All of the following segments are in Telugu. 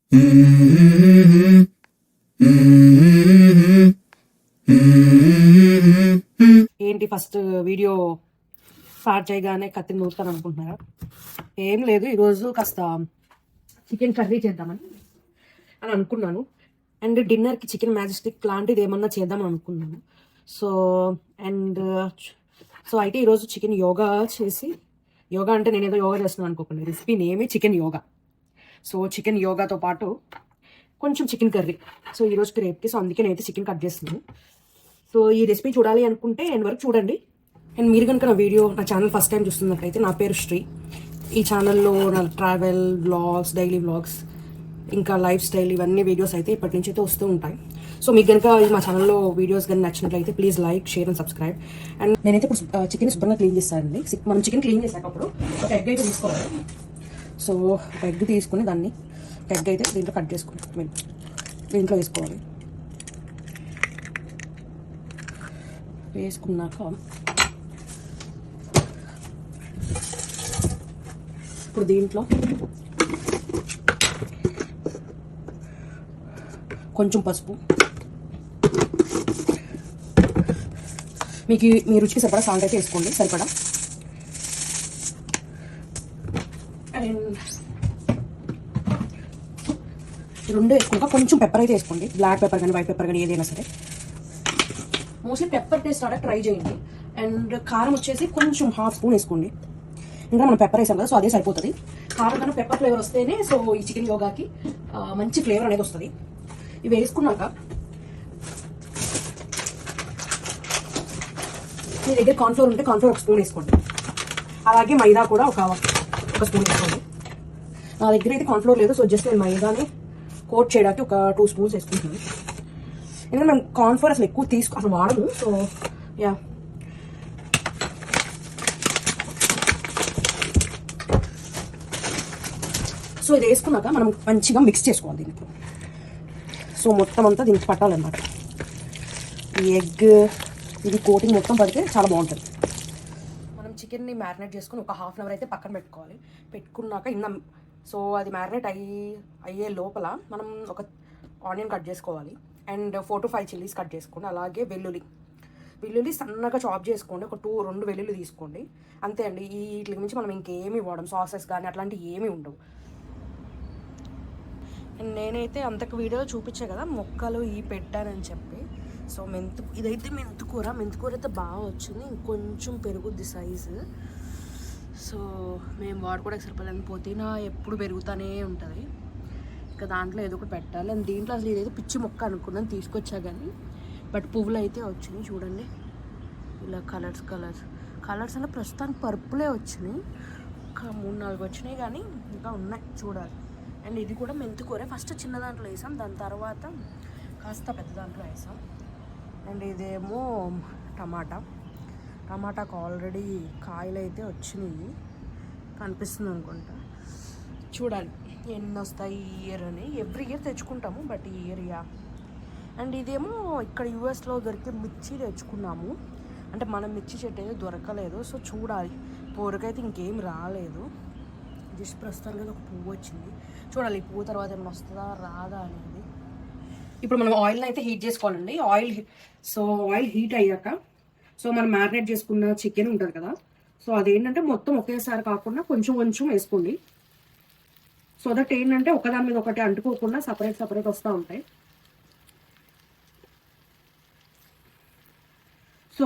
ఏంటి ఫస్ట్ వీడియో స్టార్ట్ చేయగానే కత్తిని నూరుతాను అనుకుంటున్నారా? ఏం లేదు, ఈరోజు కాస్త చికెన్ కర్రీ చేద్దామని అనుకున్నాను. అండ్ డిన్నర్కి చికెన్ మ్యాజిస్టిక్ లాంటిది ఏమన్నా చేద్దామని అనుకున్నాను. సో అయితే ఈరోజు చికెన్ యోగా చేసి, యోగా అంటే నేను ఏదో యోగా చేస్తున్నాను అనుకోకండి, రెసిపీ నేమే చికెన్ యోగా. సో చికెన్ యోగాతో పాటు కొంచెం చికెన్ కర్రీ. సో ఈరోజుకి రేపుకి, సో అందుకే నేనైతే చికెన్ కట్ చేస్తున్నాను. సో ఈ రెసిపీ చూడాలి అనుకుంటే ఎండ్ వరకు చూడండి. అండ్ మీరు కనుక నా ఛానల్ ఫస్ట్ టైం చూస్తున్నట్లయితే, నా పేరు శ్రీ. ఈ ఛానల్లో నా ట్రావెల్ వ్లాగ్స్, డైలీ వ్లాగ్స్, ఇంకా లైఫ్ స్టైల్, ఇవన్నీ వీడియోస్ అయితే ఇప్పటి నుంచి అయితే వస్తూ ఉంటాయి. సో మీకు కనుక మా ఛానల్లో వీడియోస్ కానీ నచ్చినట్లయితే please like, share and subscribe. And నేనైతే ఇప్పుడు చికెన్ శుభ్రంగా క్లీన్ చేస్తానండి. మనం చికెన్ క్లీన్ చేసేటప్పుడు ఒక ఎగ్ అయితే తీసుకోవాలి. సో ఒక ఎగ్ తీసుకుని దాన్ని, ఎగ్ అయితే దీంట్లో కట్ చేసుకుని దీంట్లో వేసుకోవాలి. వేసుకున్నాక ఇప్పుడు దీంట్లో కొంచెం పసుపు, మీకు మీ రుచికి సరిపడా సాల్ట్ అయితే వేసుకోండి, సరిపడా. అండ్ రెండు వేసుకున్నాక కొంచెం పెప్పర్ అయితే వేసుకోండి. బ్లాక్ పెప్పర్ కానీ వైట్ పెప్పర్ కానీ ఏదైనా సరే. మోస్ట్లీ పెప్పర్ టేస్ట్ అలా ట్రై చేయండి. అండ్ కారం వచ్చేసి కొంచెం ½ స్పూన్ వేసుకోండి. ఇంకా మనం పెప్పర్ వేసాం కదా, సో అదే సరిపోతుంది. కారం కానీ పెప్పర్ ఫ్లేవర్ వస్తేనే సో ఈ చికెన్ యోగాకి మంచి ఫ్లేవర్ అనేది వస్తుంది. ఇవి వేసుకున్నాక మీ దగ్గర కార్న్ఫ్లోర్ ఉంటే కార్న్ఫ్లోర్ ఒక స్పూన్ వేసుకోండి. అలాగే మైదా కూడా ఒక స్పూన్ వేసుకోండి. నా దగ్గర అయితే కార్న్ఫ్లోర్ లేదు, సో జస్ట్ నేను మైదాని కోట్ చేయడానికి ఒక 2 స్పూన్స్ వేసుకుంటున్నాను. ఎందుకంటే మేము కార్న్ఫ్లోర్ అసలు ఎక్కువ అసలు వాడము. సో యా, సో ఇది వేసుకున్నాక మనం మంచిగా మిక్స్ చేసుకోవాలి దీనికి. సో మొత్తం అంతా దీనికి పట్టాలన్నమాట. ఈ ఎగ్ ఇది కోటింగ్ మొత్తం పడితే చాలా బాగుంటుంది. మనం చికెన్ని మ్యారినేట్ చేసుకుని ఒక ½ అవర్ అయితే పక్కన పెట్టుకోవాలి. పెట్టుకున్నాక సో అది మ్యారినేట్ అయ్యే లోపల మనం ఒక ఆనియన్ కట్ చేసుకోవాలి. అండ్ 4 to 5 చిల్లీస్ కట్ చేసుకోండి. అలాగే వెల్లుల్లి సన్నగా చాప్ చేసుకోండి. ఒక 2 వెల్లుల్లి తీసుకోండి. అంతే అండి. వీటి నుంచి మనం ఇంకేమీ వాడం, సాసెస్ కానీ అట్లాంటివి ఏమీ ఉండవు. నేనైతే అంతకు వీడియోలో చూపించే కదా మొక్కలు పెట్టానని చెప్పి. సో ఇదైతే మెంతుకూర అయితే బాగా వచ్చింది. ఇంకొంచెం పెరుగుద్ది సైజు. సో మేము వాడుకోవడానికి సరిపోలేదు. పుదీనా ఎప్పుడు పెరుగుతూనే ఉంటుంది. ఇంకా దాంట్లో ఏదో ఒకటి పెట్టాలి. అండ్ దీంట్లో అసలు ఇదైతే పిచ్చి మొక్క అనుకున్నాను తీసుకొచ్చా కానీ, బట్ పువ్వులు అయితే వచ్చినాయి చూడండి. ఇలా కలర్స్ అంటే ప్రస్తుతానికి పర్పులే వచ్చినాయి. ఒక 3-4 వచ్చినాయి కానీ ఇంకా ఉన్నాయి, చూడాలి. అండ్ ఇది కూడా మెంతుకూర. ఫస్ట్ చిన్న దాంట్లో వేసాం, దాని తర్వాత కాస్త పెద్ద దాంట్లో వేసాం. అండ్ ఇదేమో టమాటాకు ఆల్రెడీ కాయలు అయితే వచ్చినాయి, కనిపిస్తుంది అనుకుంటా. చూడాలి ఎన్ని వస్తాయి ఈ ఇయర్ అని. ఎవ్రీ ఇయర్ తెచ్చుకుంటాము, బట్ ఈ ఇయర్ అండ్ ఇదేమో ఇక్కడ యూఎస్లో దొరికే మిర్చి తెచ్చుకున్నాము. అంటే మనం మిర్చి చెట్టు అయితే దొరకలేదు. సో చూడాలి, పూరకైతే ఇంకేం రాలేదు. జస్ట్ ప్రస్తుతానికి ఒక పువ్వు వచ్చింది. చూడాలి ఈ పువ్వు తర్వాత ఏమైనా వస్తుందా రాదా అనేది. ఇప్పుడు మనం ఆయిల్ని అయితే హీట్ చేసుకోవాలండి. ఆయిల్ హీట్ అయ్యాక సో మనం మ్యారినేట్ చేసుకున్న చికెన్ ఉంటుంది కదా, సో అదేంటంటే మొత్తం ఒకేసారి కాకుండా కొంచెం వేసుకోండి. సో దట్ ఏంటంటే ఒకదాని మీద ఒకటి అంటుకోకుండా సపరేట్ వస్తూ ఉంటాయి. సో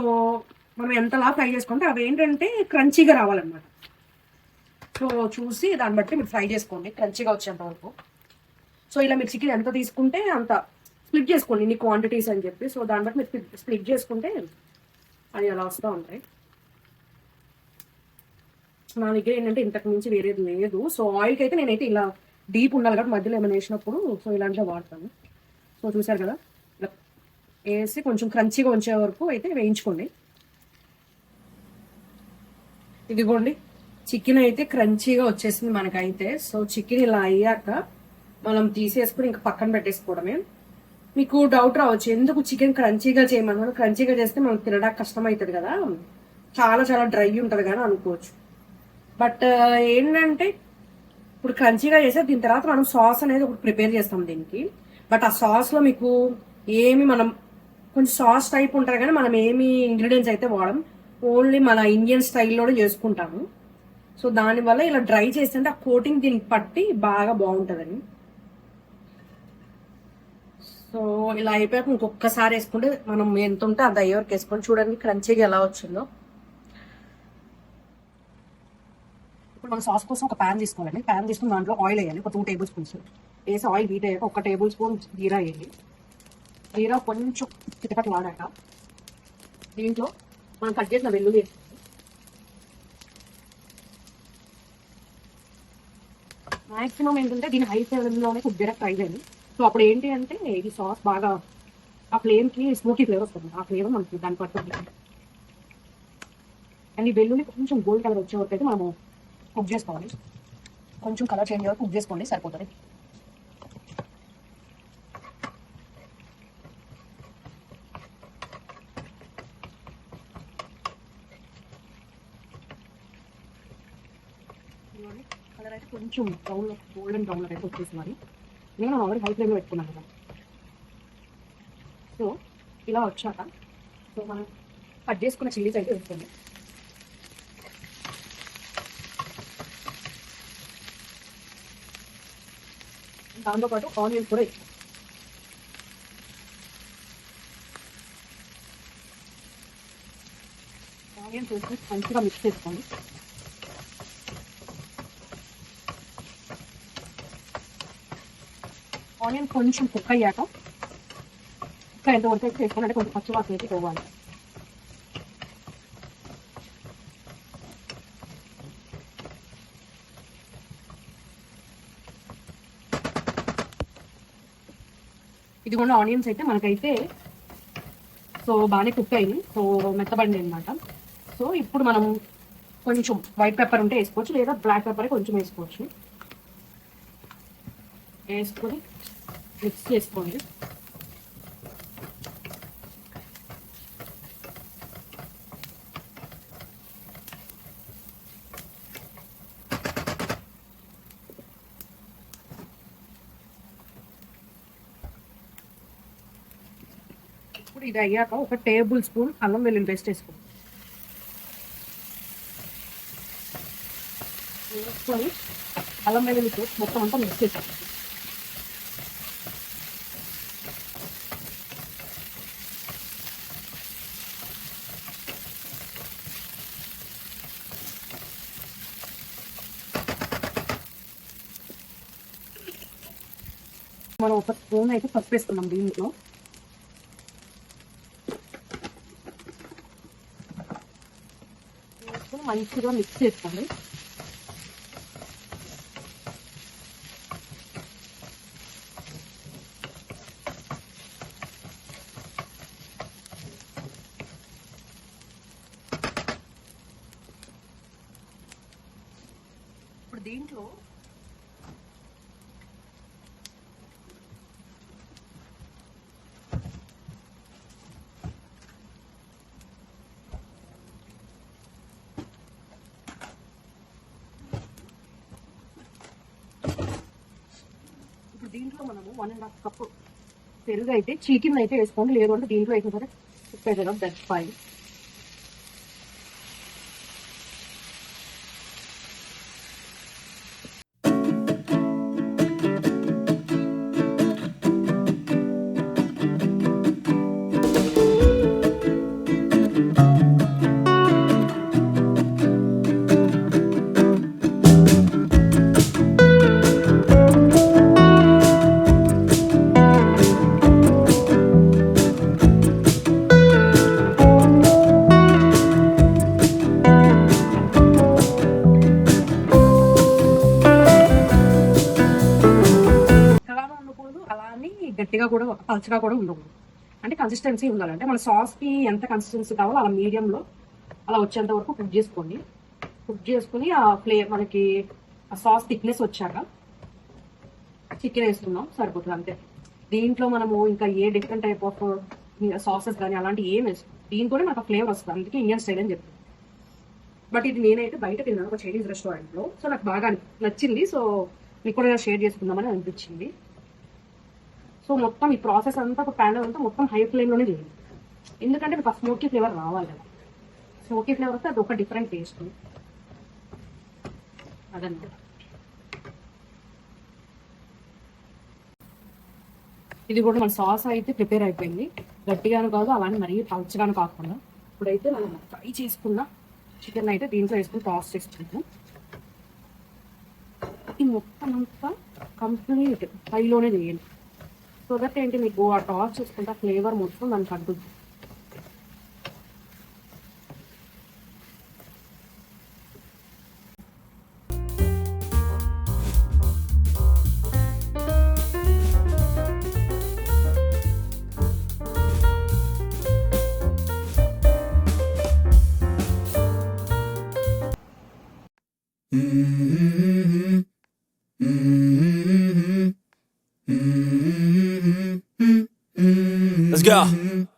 మనం ఎంతలా ఫ్రై చేసుకుంటే అవి ఏంటంటే క్రంచీగా రావాలన్నమాట. సో చూసి దాన్ని బట్టి మీరు ఫ్రై చేసుకోండి క్రంచీగా వచ్చేంత వరకు. సో ఇలా మీరు చికెన్ ఎంత తీసుకుంటే అంత స్ప్లిట్ చేసుకోండి, ఇన్ని క్వాంటిటీస్ అని చెప్పి. సో దాన్ని బట్టి మీరు స్ప్లిట్ చేసుకుంటే అది అలా వస్తూ ఉంటాయి. నా దగ్గర ఏంటంటే ఇంతకు మించి వేరేది లేదు. సో ఆయిల్కి అయితే నేనైతే ఇలా డీప్ ఉండాలి కాబట్టి మధ్యలో ఏమైనా వేసినప్పుడు సో ఇలాంటివి వాడతాను. సో చూసారు కదా, ఇలా వేసి కొంచెం క్రంచీగా ఉంచే వరకు అయితే వేయించుకోండి. ఇదిగోండి చికెన్ అయితే క్రంచీగా వచ్చేసింది మనకైతే. సో చికెన్ ఇలా అయ్యాక మనం తీసేసుకుని ఇంకా పక్కన పెట్టేసుకోవడమే. మీకు డౌట్ రావచ్చు, ఎందుకు చికెన్ క్రంచీగా చేయమన్నాను? క్రంచీగా చేస్తే మనకు తినడానికి కష్టం అవుతుంది కదా, చాలా డ్రై ఉంటుంది కానీ అనుకోవచ్చు. బట్ ఏంటంటే ఇప్పుడు క్రంచీగా చేస్తే దీని తర్వాత మనం సాస్ అనేది ఒకటి ప్రిపేర్ చేస్తాం దీనికి. బట్ ఆ సాస్లో మీకు ఏమి మనం కొంచెం సాస్ టైప్ ఉంటుంది కానీ మనం ఏమి ఇంగ్రీడియంట్స్ అయితే వాడం, ఓన్లీ మన ఇండియన్ స్టైల్లోనే చేసుకుంటాము. సో దానివల్ల ఇలా డ్రై చేస్తుంటే ఆ కోటింగ్ దీనికి పట్టి బాగా బాగుంటుందని. సో ఇలా అయిపోయాక ఇంకొకసారి వేసుకుంటే మనం ఎంత ఉంటే అంత అయ్యే వరకు వేసుకొని చూడండి క్రంచీగా ఎలా వచ్చిందో. ఇప్పుడు మనం సాస్ కోసం ఒక ప్యాన్ తీసుకోవాలండి. ప్యాన్ తీసుకుని దాంట్లో ఆయిల్ వేయాలి, ఒక 2 టేబుల్ స్పూన్స్ వేసి ఆయిల్ హీట్ అయ్యాక 1 టేబుల్ స్పూన్ జీరా వేయాలి. జీరా కొంచెం చిటపట్లు ఆడాక దీంట్లో మనం కట్ చేసిన వెల్లుల్లి మాక్సిమం ఏంటంటే దీని హై ఫ్లేమ్లోనే కొద్దిగా ఫ్రై చేయాలి. సో అప్పుడు ఏంటి అంటే ఇది సాస్ బాగా ఆ ఫ్లేమ్కి స్మోకీ ఫ్లేవర్ వస్తుంది, ఆ ఫ్లేవర్ మనకి దాని పడుతుంది. అండ్ ఈ వెల్లుల్లి కొంచెం గోల్డ్ కలర్ వచ్చే వరకు అయితే మనము కుక్ చేసుకోవాలి. కొంచెం కలర్ చేంజ్ అయ్యే కుక్ చేసుకోండి సరిపోతుంది. కలర్ అయితే కొంచెం బ్రౌన్ గోల్డెన్ బ్రౌన్ అయితే వచ్చేసి మరి నేను ఆల్రెడీ హై ఫ్లేమ్లో పెట్టుకున్నాను కదా. సో ఇలా వచ్చాక సో మనం కట్ చేసుకున్న చిల్లీస్ అయితే వేసుకోండి. దాంతోపాటు ఆనియన్స్ కూడా వేసుకోండి. ఆనియన్స్ వేసుకొని మంచిగా మిక్స్ చేసుకోండి. ఆనియన్ కొంచెం కుక్ అయ్యాక ఇంకా ఎంత వరకు చేసుకోవాలంటే కొంచెం పచ్చివాసన అయితే పోవాలి. ఇది కూడా ఆనియన్స్ అయితే మనకైతే సో బాగానే కుక్ అయింది, సో మెత్తబడింది అనమాట. సో ఇప్పుడు మనం కొంచెం వైట్ పెప్పర్ ఉంటే వేసుకోవచ్చు, లేదా బ్లాక్ పెప్పర్ కొంచెం వేసుకోవచ్చు. వేసుకొని మిక్స్ చేసుకోండి. ఇప్పుడు ఇది అయ్యాక 1 టేబుల్ స్పూన్ అల్లం వెల్లుల్లి పేస్ట్ వేసుకోండి. వేసుకొని అల్లం వెల్లుల్లి పేస్ట్ మొత్తం అంతా మిక్స్ చేసుకోండి. మనం 1 స్పూన్ అయితే పసుపు వేసుకున్నాం దీంట్లో. వేసుకొని మంచిగా మిక్స్ చేసుకోండి. ఇప్పుడు దీంట్లో మనము 1.5 కప్పు పెరుగు అయితే చికెన్ అయితే వేసుకోండి, లేదు అంటే దీంట్లో అయితే సరే పెరుగు దట్స్ ఫైన్. గట్టిగా కూడా పల్చగా కూడా ఉండకూడదు, అంటే కన్సిస్టెన్సీ ఉండాలి. అంటే మన సాస్కి ఎంత కన్సిస్టెన్సీ కావాలో అలా మీడియంలో అలా వచ్చేంత వరకు కుక్ చేసుకోండి. కుక్ చేసుకుని ఆ మనకి ఆ సాస్ థిక్నెస్ వచ్చాక చికెన్ వేస్తున్నాం సరిపోతుంది అంతే. దీంట్లో మనము ఇంకా a different type of sauces కానీ అలాంటి ఏం వేసుకోం, దీంతోనే మనకు ఫ్లేవర్ వస్తుంది, అందుకే ఇండియన్ స్టైల్ అని చెప్తాం. బట్ ఇది నేనైతే బయట తిన్నాను ఒక చైనీస్ రెస్టారెంట్లో. సో నాకు బాగా నచ్చింది. సో మీకు కూడా షేర్ చేసుకుందామని అనిపించింది. సో మొత్తం ఈ ప్రాసెస్ అంతా ఒక ప్యాన్ అంతా మొత్తం హై ఫ్లేమ్లోనే చేయండి. ఎందుకంటే మీకు ఆ స్మోకీ ఫ్లేవర్ రావాలి కదా. స్మోకీ ఫ్లేవర్ వస్తే అది ఒక డిఫరెంట్ టేస్ట్. అదండి. ఇది కూడా మన సాస్ అయితే ప్రిపేర్ అయిపోయింది. గట్టిగాను కాదు అలానే మరీ పల్చగాను కాకుండా. ఇప్పుడైతే మనం ఫ్రై చేసుకున్న చికెన్ అయితే దీంట్లో వేసుకుని టాస్ చేసుకుంటాం. ఈ మొత్తం అంతా కంప్లీట్ ఫ్రైలోనే చేయండి. సో దట్ ఏంటి మీకు ఆ టాస్ చేసుకుంటే ఫ్లేవర్ మొత్తం దానికి అడ్డుద్ది. Let's go.